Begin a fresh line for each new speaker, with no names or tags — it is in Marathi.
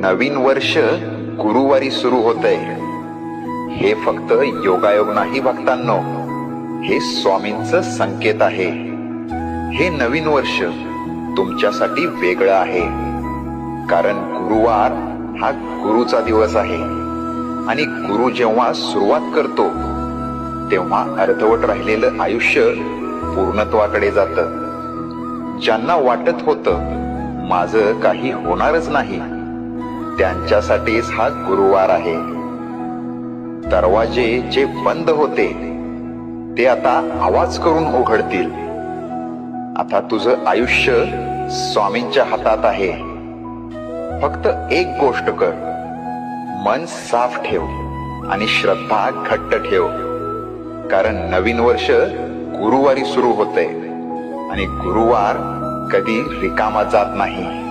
नवीन वर्ष गुरुवारी सुरू होतंय. हे फक्त योगायोग नाही भक्तांनो, हे स्वामींचं संकेत आहे. हे नवीन वर्ष तुमच्यासाठी वेगळं आहे, कारण गुरुवार हा गुरुचा दिवस आहे. आणि गुरु जेव्हा सुरुवात करतो तेव्हा अर्धवट राहिलेलं आयुष्य पूर्णत्वाकडे जातं. ज्यांना वाटत होतं माझं काही होणारच नाही, त्यांच्यासाठीच हा गुरुवार आहे. दरवाजे जे बंद होते ते आता आवाज करून उघडतील. आता तुझं आयुष्य स्वामींच्या हातात आहे. फक्त एक गोष्ट कर, मन साफ ठेव आणि श्रद्धा घट्ट ठेव, कारण नवीन वर्ष गुरुवारी सुरू होतंय आणि गुरुवार कधी रिकामा जात नाही.